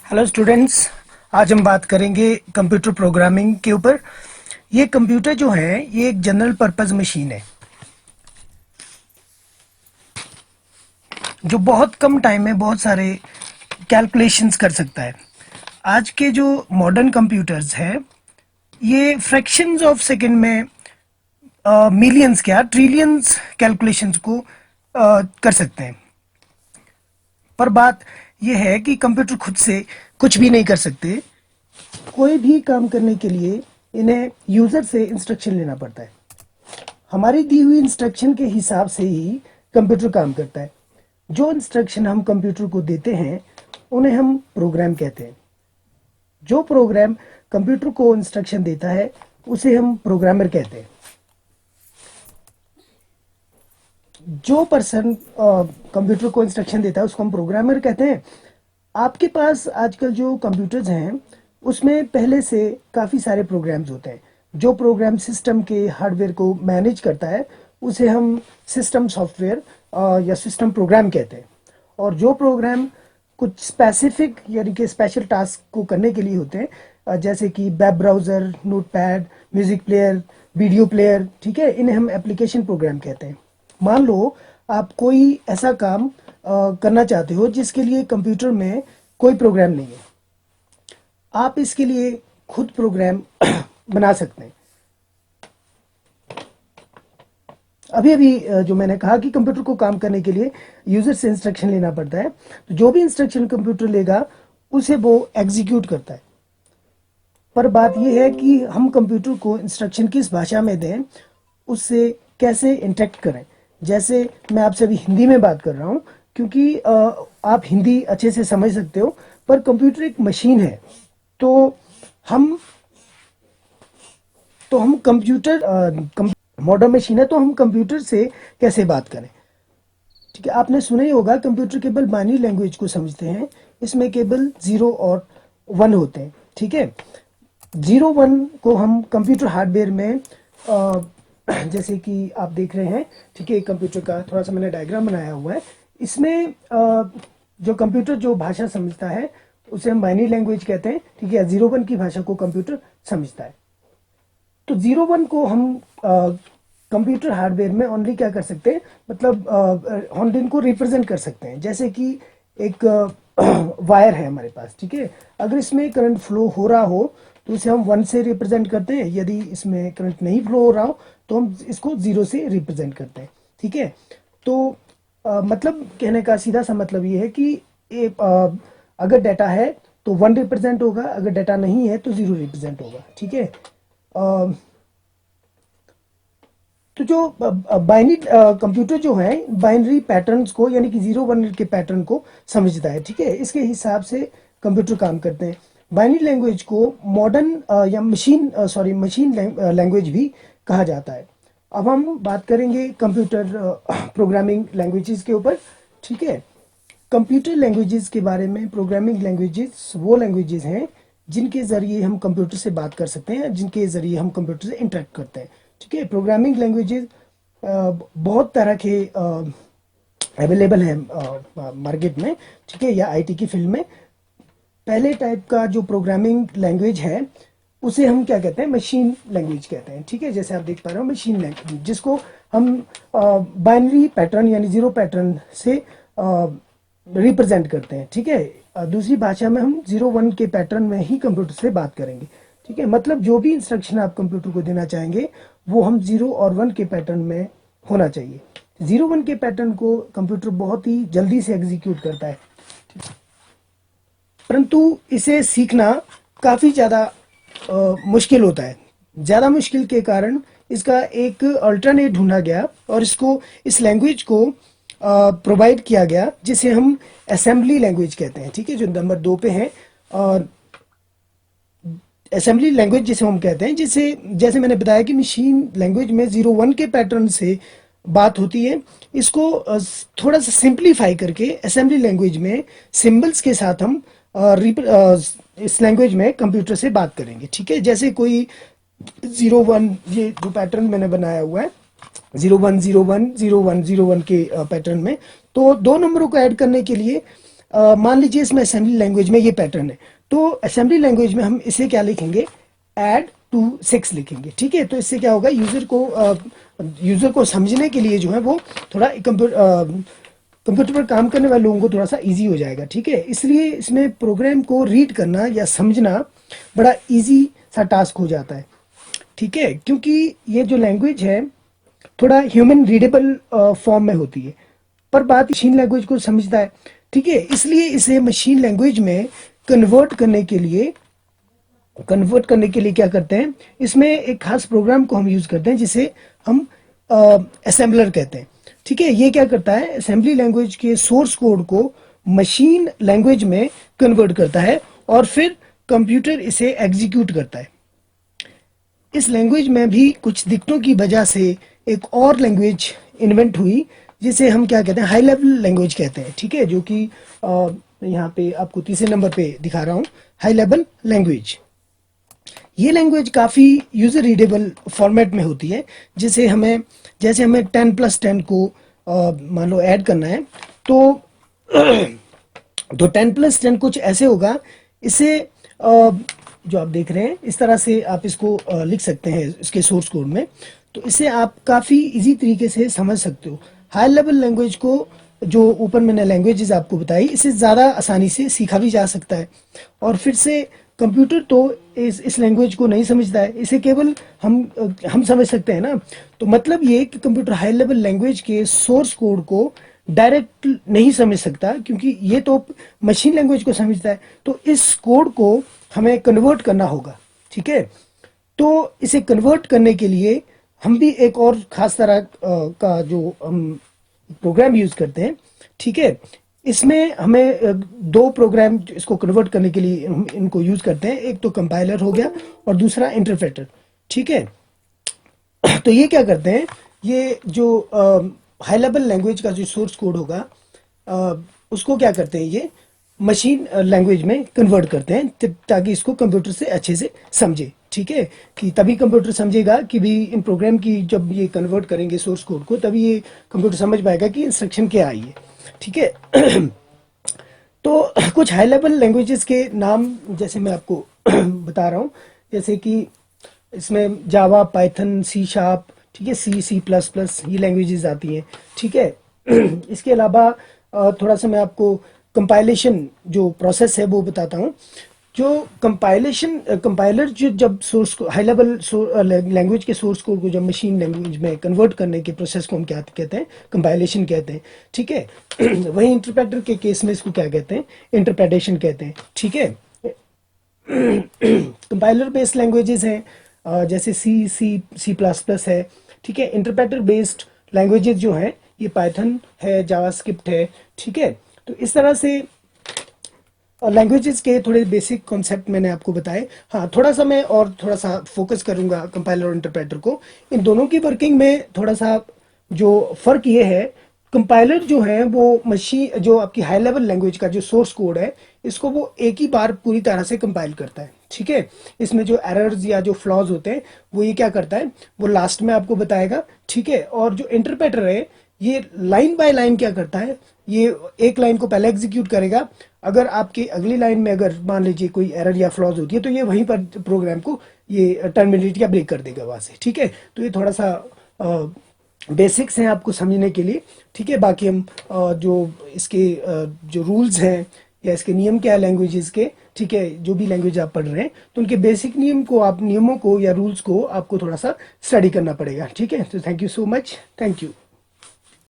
Hello students. आज हम बात करेंगे कंप्यूटर प्रोग्रामिंग के ऊपर। ये कंप्यूटर जो है ये एक जनरल पर्पस मशीन है जो बहुत कम टाइम में बहुत सारे कैलकुलेशंस कर सकता है। आज के जो मॉडर्न कंप्यूटर्स हैं ये फ्रैक्शंस ऑफ सेकंड में मिलियंस क्या ट्रिलियंस कैलकुलेशंस को कर सकते हैं। पर बात यह है कि कंप्यूटर खुद से कुछ भी नहीं कर सकते। कोई भी काम करने के लिए इन्हें यूज़र से इंस्ट्रक्शन लेना पड़ता है। हमारी दी हुई इंस्ट्रक्शन के हिसाब से ही कंप्यूटर काम करता है। जो इंस्ट्रक्शन हम कंप्यूटर को देते हैं उन्हें हम प्रोग्राम कहते हैं। जो प्रोग्राम कंप्यूटर को इंस्ट्रक्शन देता है उसे हम प्रोग्रामर कहते हैं। जो पर्सन कंप्यूटर को इंस्ट्रक्शन देता है उसको हम प्रोग्रामर कहते हैं। आपके पास आजकल जो कंप्यूटर्स हैं उसमें पहले से काफ़ी सारे प्रोग्राम्स होते हैं। जो प्रोग्राम सिस्टम के हार्डवेयर को मैनेज करता है उसे हम सिस्टम सॉफ्टवेयर या सिस्टम प्रोग्राम कहते हैं। और जो प्रोग्राम कुछ स्पेसिफिक यानी कि स्पेशल टास्क को करने के लिए होते हैं, जैसे कि web browser, notepad, music player, video player, ठीक है, इन्हें हम एप्लीकेशन प्रोग्राम कहते हैं। मान लो आप कोई ऐसा काम करना चाहते हो जिसके लिए कंप्यूटर में कोई प्रोग्राम नहीं है। आप इसके लिए खुद प्रोग्राम बना सकते हैं। अभी अभी जो मैंने कहा कि कंप्यूटर को काम करने के लिए यूज़र से इंस्ट्रक्शन लेना पड़ता है, तो जो भी इंस्ट्रक्शन कंप्यूटर लेगा उसे वो एग्जीक्यूट करता है। पर बात यह है कि हम कंप्यूटर को इंस्ट्रक्शन किस भाषा में दें, उससे कैसे इंटरेक्ट करें। जैसे मैं आपसे अभी हिंदी में बात कर रहा हूँ क्योंकि आप हिंदी अच्छे से समझ सकते हो, पर कंप्यूटर एक मशीन है। तो हम कंप्यूटर मॉडर्न मशीन है, तो हम कंप्यूटर से कैसे बात करें। ठीक है, आपने सुना ही होगा कंप्यूटर केवल बाइनरी लैंग्वेज को समझते हैं। इसमें केवल 0 और 1 होते हैं। ठीक है, 0 1 को हम कंप्यूटर हार्डवेयर में जैसे कि आप देख रहे हैं, ठीक है, कंप्यूटर का थोड़ा सा मैंने डायग्राम बनाया हुआ है। इसमें जो कंप्यूटर जो भाषा समझता है उसे हम बाइनरी लैंग्वेज कहते हैं। ठीक है, 0 1 की भाषा को कंप्यूटर समझता है। तो 0 1 को हम कंप्यूटर हार्डवेयर में ओनली क्या कर सकते हैं, मतलब ओनली इनको रिप्रेजेंट कर सकते हैं। जैसे कि एक वायर है हमारे पास, ठीक है, अगर इसमें करंट फ्लो हो रहा हो तो इसे हम 1 से रिप्रेजेंट करते हैं। यदि इसमें करंट नहीं फ्लो हो रहा हो तो हम इसको 0 से रिप्रेजेंट करते हैं। ठीक है, तो मतलब कहने का सीधा सा मतलब ये है कि अगर डाटा है तो 1 रिप्रेजेंट होगा, अगर डाटा नहीं है तो 0 रिप्रेजेंट होगा। ठीक है, तो जो बाइनरी कंप्यूटर जो है बाइनरी पैटर्न्स को यानी कि 0 1 के पैटर्न को समझता है। ठीक है, इसके हिसाब से कंप्यूटर काम करते हैं। बाइनरी लैंग्वेज को मॉडर्न या मशीन लैंग्वेज भी कहा जाता है। अब हम बात करेंगे कंप्यूटर प्रोग्रामिंग लैंग्वेजेस के ऊपर। ठीक है, कंप्यूटर लैंग्वेजेस के बारे में, प्रोग्रामिंग लैंग्वेजेस वो लैंग्वेजेस हैं जिनके ज़रिए हम कंप्यूटर से बात कर सकते हैं, जिनके ज़रिए हम कंप्यूटर से इंटरेक्ट करते हैं। ठीक है, प्रोग्रामिंग लैंग्वेजेस बहुत तरह के अवेलेबल हैं मार्केट में। ठीक है, या आईटी की फील्ड में। पहले टाइप का जो प्रोग्रामिंग लैंग्वेज है उसे हम क्या कहते हैं, मशीन लैंग्वेज कहते हैं। ठीक है, जैसे आप देख पा रहे हो मशीन लैंग्वेज, जिसको हम बाइनरी पैटर्न यानी 0 पैटर्न से रिप्रेजेंट करते हैं। ठीक है, दूसरी भाषा में हम 0 1 के पैटर्न में ही कंप्यूटर से बात करेंगे। ठीक है, मतलब जो भी इंस्ट्रक्शन आप कंप्यूटर को देना चाहेंगे वो हम 0 और 1 के पैटर्न में होना चाहिए। 0 1 के पैटर्न को कंप्यूटर बहुत ही जल्दी से एग्जीक्यूट करता है, परंतु इसे सीखना काफ़ी ज़्यादा मुश्किल होता है। ज़्यादा मुश्किल के कारण इसका एक अल्टरनेट ढूंढा गया और इस लैंग्वेज को प्रोवाइड किया गया जिसे हम असेंबली लैंग्वेज कहते हैं। ठीक है, जो नंबर 2 पे है, और असेंबली लैंग्वेज जिसे हम कहते हैं, जिसे जैसे मैंने बताया कि मशीन लैंग्वेज में 0 1 के पैटर्न से बात होती है। इसको थोड़ा सा सिंप्लीफाई करके असेंबली लैंग्वेज में सिंबल्स के साथ हम इस लैंग्वेज में कंप्यूटर से बात करेंगे। ठीक है, जैसे कोई 0 1, ये जो पैटर्न मैंने बनाया हुआ है 0 1 0 1 0 1 0 1 के पैटर्न में, तो दो नंबरों को ऐड करने के लिए मान लीजिए इसमें असेंबली लैंग्वेज में ये पैटर्न है, तो असेंबली लैंग्वेज में हम इसे क्या लिखेंगे, ऐड टू 6 लिखेंगे, ठीक है। तो इससे क्या होगा, यूजर को समझने के लिए जो है वो थोड़ा कंप्यूटर पर काम करने वाले लोगों को थोड़ा सा इजी हो जाएगा, ठीक है। इसलिए इसमें प्रोग्राम को रीड करना या समझना बड़ा इजी सा टास्क हो जाता है, ठीक है, क्योंकि ये जो लैंग्वेज है थोड़ा ह्यूमन रीडेबल फॉर्म में होती है, पर बात मशीन लैंग्वेज को समझता है, ठीक है। इसलिए इसे मशीन लैंग्वेज में कन्वर्ट करने के लिए क्या करते हैं, इसमें एक खास प्रोग्राम को हम यूज करते हैं जिसे हम असेंबलर कहते हैं, ठीक है। ये क्या करता है, असेंबली लैंग्वेज के सोर्स कोड को मशीन लैंग्वेज में कन्वर्ट करता है और फिर कंप्यूटर इसे एग्जीक्यूट करता है। इस लैंग्वेज में भी कुछ दिक्कतों की वजह से एक और लैंग्वेज इन्वेंट हुई जिसे हम क्या कहते हैं, हाई लेवल लैंग्वेज कहते हैं, ठीक है, जो कि यहाँ पे आपको तीसरे नंबर पे दिखा रहा हूँ, हाई लेवल लैंग्वेज। ये लैंग्वेज काफ़ी यूज़र रीडेबल फॉर्मेट में होती है, जैसे हमें 10+10 को मान लो ऐड करना है, तो 10+10 कुछ ऐसे होगा। इसे जो आप देख रहे हैं इस तरह से आप इसको लिख सकते हैं इसके सोर्स कोड में, तो इसे आप काफ़ी इजी तरीके से समझ सकते हो। हाई लेवल लैंग्वेज को, जो ऊपर मैंने लैंग्वेजेस आपको बताई, इसे ज़्यादा आसानी से सीखा भी जा सकता है। और फिर से कंप्यूटर तो इस लैंग्वेज को नहीं समझता है, इसे केवल हम समझ सकते हैं ना। तो मतलब ये कि कंप्यूटर हाई लेवल लैंग्वेज के सोर्स कोड को डायरेक्ट नहीं समझ सकता, क्योंकि ये तो मशीन लैंग्वेज को समझता है। तो इस कोड को हमें कन्वर्ट करना होगा, ठीक है। तो इसे कन्वर्ट करने के लिए हम भी एक और ख़ास तरह का जो हम प्रोग्राम यूज़ करते हैं, ठीक है। इसमें हमें दो प्रोग्राम इसको कन्वर्ट करने के लिए हम इनको यूज़ करते हैं, एक तो कंपाइलर हो गया और दूसरा इंटरप्रेटर, ठीक है। तो ये क्या करते हैं, ये जो हाई लेवल लैंग्वेज का जो सोर्स कोड होगा, उसको क्या करते हैं, ये मशीन लैंग्वेज में कन्वर्ट करते हैं ताकि इसको कंप्यूटर से अच्छे से समझे, ठीक है। कि तभी कंप्यूटर समझेगा कि भी इन प्रोग्राम की, जब ये कन्वर्ट करेंगे सोर्स कोड को, तभी ये कंप्यूटर समझ पाएगा कि इंस्ट्रक्शन क्या आई है, ठीक है। तो कुछ हाई लेवल लैंग्वेजेस के नाम जैसे मैं आपको बता रहा हूँ, जैसे कि इसमें जावा, पाइथन, सी शार्प, ठीक है, C++, ये लैंग्वेजेस आती हैं, ठीक है। इसके अलावा थोड़ा सा मैं आपको कंपाइलेशन जो प्रोसेस है वो बताता हूँ। जो कंपाइलर जो जब सोर्स को, हाई लेवल लैंग्वेज के सोर्स कोड को जब मशीन लैंग्वेज में कन्वर्ट करने के प्रोसेस को हम क्या कहते हैं, कंपाइलेशन कहते हैं, ठीक है। वही इंटरप्रेटर के केस में इसको क्या कहते हैं, इंटरप्रेटेशन कहते हैं, ठीक है। कंपाइलर बेस्ड लैंग्वेजेस हैं जैसे C++ है, ठीक है। इंटरप्रेटर बेस्ड लैंग्वेजेस जो हैं ये पाइथन है, जावास्क्रिप्ट है, ठीक है। तो इस तरह से लैंग्वेजेस के थोड़े बेसिक कॉन्सेप्ट मैंने आपको बताए। हाँ, थोड़ा सा फोकस करूंगा कंपाइलर और इंटरप्रेटर को। इन दोनों की वर्किंग में थोड़ा सा जो फ़र्क ये है, कंपाइलर जो है वो मशीन, जो आपकी हाई लेवल लैंग्वेज का जो सोर्स कोड है, इसको वो एक ही बार पूरी तरह से कंपाइल करता है, ठीक है। इसमें जो एरर्स या जो फ्लॉज होते हैं वो ये क्या करता है, वो लास्ट में आपको बताएगा, ठीक है। और जो इंटरप्रेटर है ये लाइन बाय लाइन क्या करता है, ये एक लाइन को पहले एग्जीक्यूट करेगा, अगर आपकी अगली लाइन में अगर मान लीजिए कोई एरर या फ्लॉज होती है तो ये वहीं पर प्रोग्राम को ये टर्मिनेट या ब्रेक कर देगा वहाँ से, ठीक है। तो ये थोड़ा सा बेसिक्स हैं आपको समझने के लिए, ठीक है। बाकी हम जो इसके जो रूल्स हैं या इसके नियम क्या है लैंग्वेजेस के, ठीक है, जो भी लैंग्वेज आप पढ़ रहे हैं तो उनके बेसिक नियमों को या रूल्स को आपको थोड़ा सा स्टडी करना पड़ेगा, ठीक है। तो thank you so much, thank you.